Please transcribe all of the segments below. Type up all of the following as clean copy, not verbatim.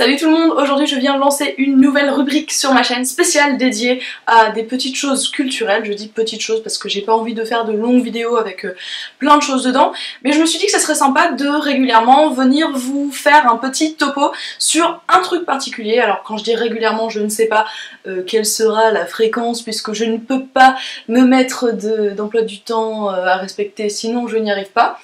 Salut tout le monde, aujourd'hui je viens lancer une nouvelle rubrique sur ma chaîne spéciale dédiée à des petites choses culturelles. Je dis petites choses parce que j'ai pas envie de faire de longues vidéos avec plein de choses dedans, mais je me suis dit que ça serait sympa de régulièrement venir vous faire un petit topo sur un truc particulier. Alors quand je dis régulièrement, je ne sais pas quelle sera la fréquence puisque je ne peux pas me mettre d'emploi du temps à respecter, sinon je n'y arrive pas.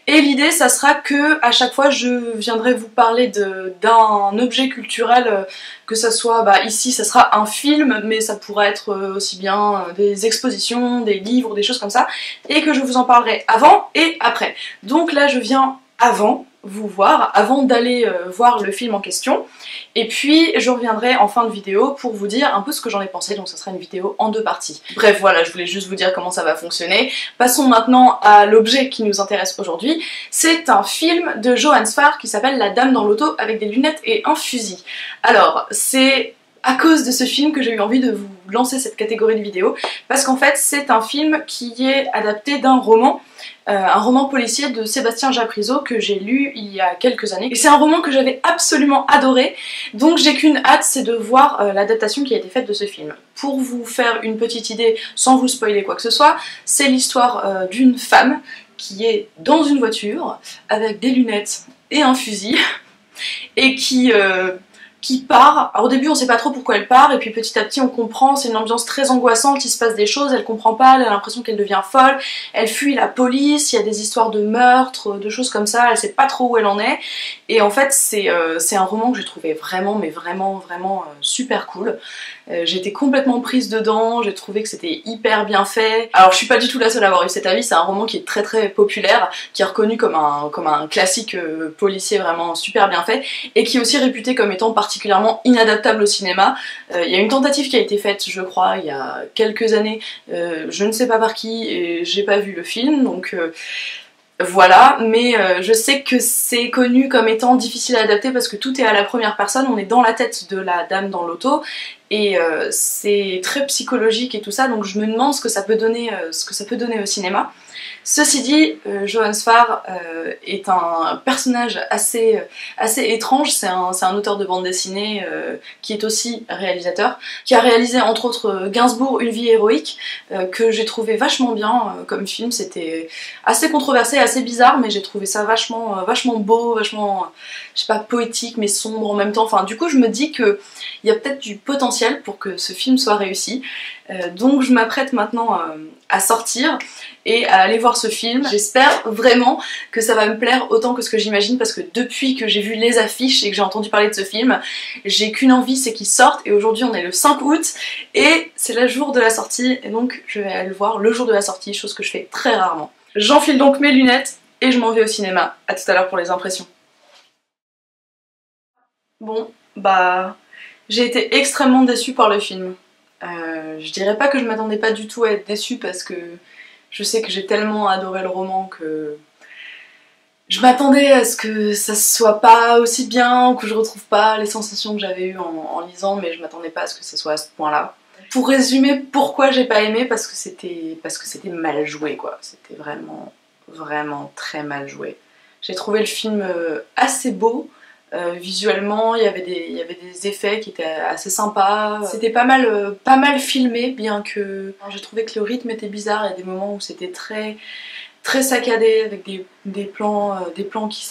Et l'idée, ça sera que à chaque fois, je viendrai vous parler d'un objet culturel, que ça soit, ici, ça sera un film, mais ça pourrait être aussi bien des expositions, des livres, des choses comme ça, et que je vous en parlerai avant et après. Donc là, je viens avant vous voir, avant d'aller voir le film en question, et puis je reviendrai en fin de vidéo pour vous dire un peu ce que j'en ai pensé, donc ça sera une vidéo en deux parties. Bref, voilà, je voulais juste vous dire comment ça va fonctionner. Passons maintenant à l'objet qui nous intéresse aujourd'hui. C'est un film de Johannes Farr qui s'appelle La Dame dans l'auto avec des lunettes et un fusil. Alors, c'est à cause de ce film que j'ai eu envie de vous lancer cette catégorie de vidéos, parce qu'en fait c'est un film qui est adapté d'un roman, un roman policier de Sébastien Japrisot que j'ai lu il y a quelques années. Et c'est un roman que j'avais absolument adoré, donc j'ai qu'une hâte, c'est de voir l'adaptation qui a été faite de ce film. Pour vous faire une petite idée, sans vous spoiler quoi que ce soit, c'est l'histoire d'une femme qui est dans une voiture avec des lunettes et un fusil, et qui part. Alors au début on sait pas trop pourquoi elle part, et puis petit à petit on comprend, c'est une ambiance très angoissante, il se passe des choses, elle comprend pas, elle a l'impression qu'elle devient folle, elle fuit la police, il y a des histoires de meurtres, de choses comme ça, elle sait pas trop où elle en est, et en fait c'est un roman que j'ai trouvé vraiment, mais vraiment super cool. J'étais complètement prise dedans, j'ai trouvé que c'était hyper bien fait. Alors je suis pas du tout la seule à avoir eu cet avis, c'est un roman qui est très populaire, qui est reconnu comme un classique policier vraiment super bien fait, et qui est aussi réputé comme étant particulièrement inadaptable au cinéma. Il y a une tentative qui a été faite, je crois, il y a quelques années, je ne sais pas par qui, et j'ai pas vu le film, donc voilà, mais je sais que c'est connu comme étant difficile à adapter parce que tout est à la première personne, on est dans la tête de la dame dans l'auto, et c'est très psychologique et tout ça, donc je me demande ce que ça peut donner au cinéma. Ceci dit, Johannes Farr est un personnage assez étrange, c'est un auteur de bande dessinée qui est aussi réalisateur, qui a réalisé entre autres Gainsbourg, Une vie héroïque, que j'ai trouvé vachement bien comme film. C'était assez controversé, assez bizarre, mais j'ai trouvé ça vachement beau, vachement, je sais pas, poétique mais sombre en même temps. Enfin, du coup je me dis qu'il y a peut-être du potentiel pour que ce film soit réussi. Donc je m'apprête maintenant à sortir et à aller voir ce film. J'espère vraiment que ça va me plaire autant que ce que j'imagine, parce que depuis que j'ai vu les affiches et que j'ai entendu parler de ce film, j'ai qu'une envie, c'est qu'il sorte, et aujourd'hui on est le 5 août et c'est le jour de la sortie, et donc je vais aller le voir le jour de la sortie, chose que je fais très rarement. J'enfile donc mes lunettes et je m'en vais au cinéma. À tout à l'heure pour les impressions. Bon, j'ai été extrêmement déçue par le film. Je dirais pas que je m'attendais pas du tout à être déçue, parce que je sais que j'ai tellement adoré le roman que je m'attendais à ce que ça soit pas aussi bien, ou que je retrouve pas les sensations que j'avais eues en lisant, mais je m'attendais pas à ce que ça soit à ce point-là. Pour résumer pourquoi j'ai pas aimé, parce que c'était mal joué quoi, c'était vraiment très mal joué. J'ai trouvé le film assez beau. Visuellement, il y avait des effets qui étaient assez sympas. C'était pas mal filmé, bien que j'ai trouvé que le rythme était bizarre. Il y a des moments où c'était très saccadé, avec des plans qui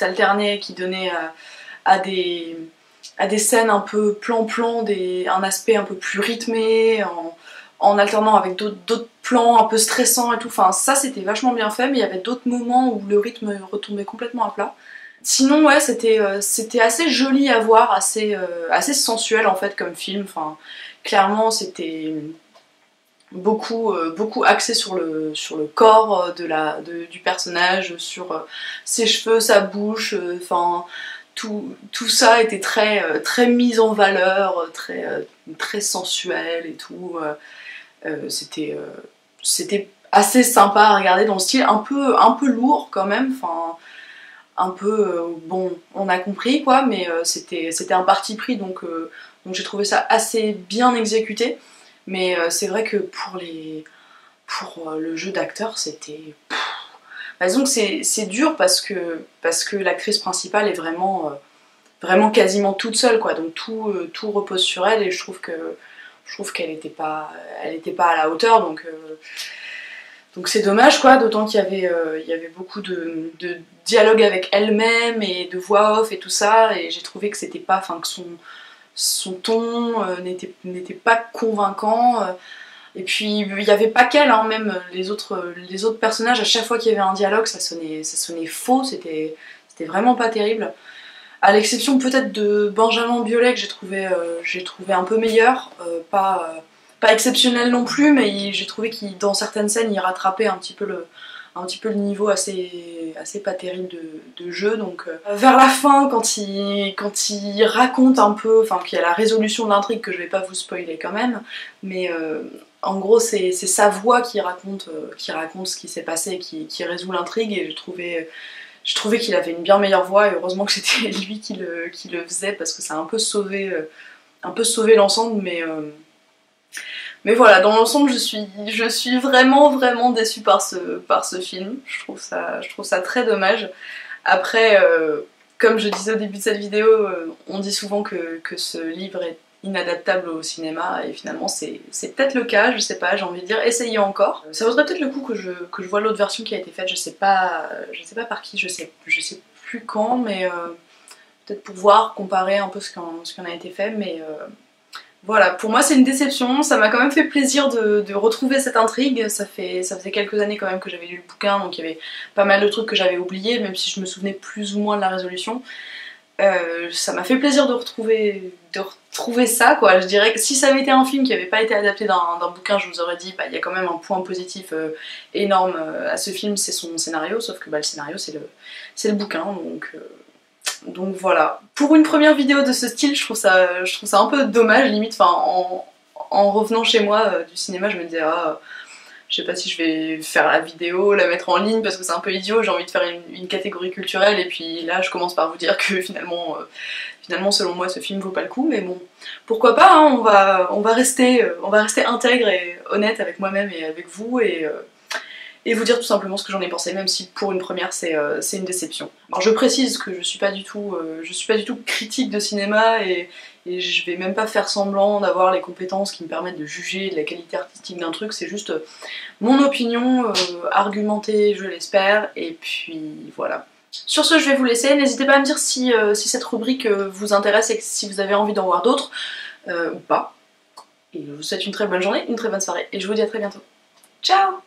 qui donnaient à des scènes un peu plan-plan, un aspect un peu plus rythmé, en alternant avec d'autres plans un peu stressants et tout. Enfin, ça c'était vachement bien fait, mais il y avait d'autres moments où le rythme retombait complètement à plat. Sinon ouais, c'était assez joli à voir, assez sensuel en fait comme film. Enfin, clairement c'était beaucoup axé sur le corps du personnage, sur ses cheveux, sa bouche, enfin tout ça était très mis en valeur, très sensuel et tout. C'était assez sympa à regarder, dans le style un peu lourd quand même, enfin un peu, bon, on a compris quoi, mais c'était un parti pris, donc j'ai trouvé ça assez bien exécuté, mais c'est vrai que pour le jeu d'acteur, c'était... Disons que c'est dur parce que l'actrice principale est vraiment vraiment quasiment toute seule quoi, donc tout repose sur elle et je trouve qu'elle était pas à la hauteur, donc c'est dommage quoi, d'autant qu'il y avait beaucoup de dialogue avec elle-même et de voix off et tout ça, et j'ai trouvé que c'était pas, enfin que son ton n'était pas convaincant. Et puis il n'y avait pas qu'elle, hein, même les autres personnages, à chaque fois qu'il y avait un dialogue, ça sonnait faux, c'était vraiment pas terrible. À l'exception peut-être de Benjamin Biolay que j'ai trouvé un peu meilleur, pas exceptionnel non plus, mais j'ai trouvé qu'il dans certaines scènes il rattrapait un petit peu le niveau assez pas terrible de jeu. Donc vers la fin, quand il raconte un peu, enfin qu'il y a la résolution de l'intrigue que je vais pas vous spoiler quand même, mais en gros c'est sa voix qui raconte ce qui s'est passé, qui résout l'intrigue, et je trouvais qu'il avait une bien meilleure voix, et heureusement que c'était lui qui le faisait, parce que ça a un peu sauvé l'ensemble, mais voilà, dans l'ensemble, je suis vraiment déçue par ce film. Je trouve ça très dommage. Après, comme je disais au début de cette vidéo, on dit souvent que ce livre est inadaptable au cinéma, et finalement c'est peut-être le cas, je sais pas, j'ai envie de dire essayez encore. Ça vaudrait peut-être le coup que je vois l'autre version qui a été faite, je sais pas par qui, je sais plus quand, mais peut-être pour voir, comparer un peu ce qu'on a été fait, mais voilà, pour moi c'est une déception, ça m'a quand même fait plaisir de retrouver cette intrigue. Ça faisait quelques années quand même que j'avais lu le bouquin, donc il y avait pas mal de trucs que j'avais oubliés, même si je me souvenais plus ou moins de la résolution. Ça m'a fait plaisir de retrouver ça quoi. Je dirais que si ça avait été un film qui n'avait pas été adapté d'un bouquin, je vous aurais dit bah il y a quand même un point positif énorme à ce film, c'est son scénario, sauf que bah, le scénario c'est le bouquin, donc voilà. Pour une première vidéo de ce style, je trouve ça un peu dommage, limite, enfin en revenant chez moi du cinéma, je me disais ah, je sais pas si je vais faire la vidéo, la mettre en ligne parce que c'est un peu idiot, j'ai envie de faire une catégorie culturelle, et puis là je commence par vous dire que finalement selon moi ce film vaut pas le coup, mais bon, pourquoi pas, hein, on va rester intègre et honnête avec moi-même et avec vous, et vous dire tout simplement ce que j'en ai pensé, même si pour une première c'est une déception. Alors je précise que je suis pas du tout critique de cinéma, et je vais même pas faire semblant d'avoir les compétences qui me permettent de juger de la qualité artistique d'un truc, c'est juste mon opinion, argumentée je l'espère, et puis voilà. Sur ce, je vais vous laisser, n'hésitez pas à me dire si cette rubrique vous intéresse et si vous avez envie d'en voir d'autres, ou pas. Et je vous souhaite une très bonne journée, une très bonne soirée, et je vous dis à très bientôt. Ciao!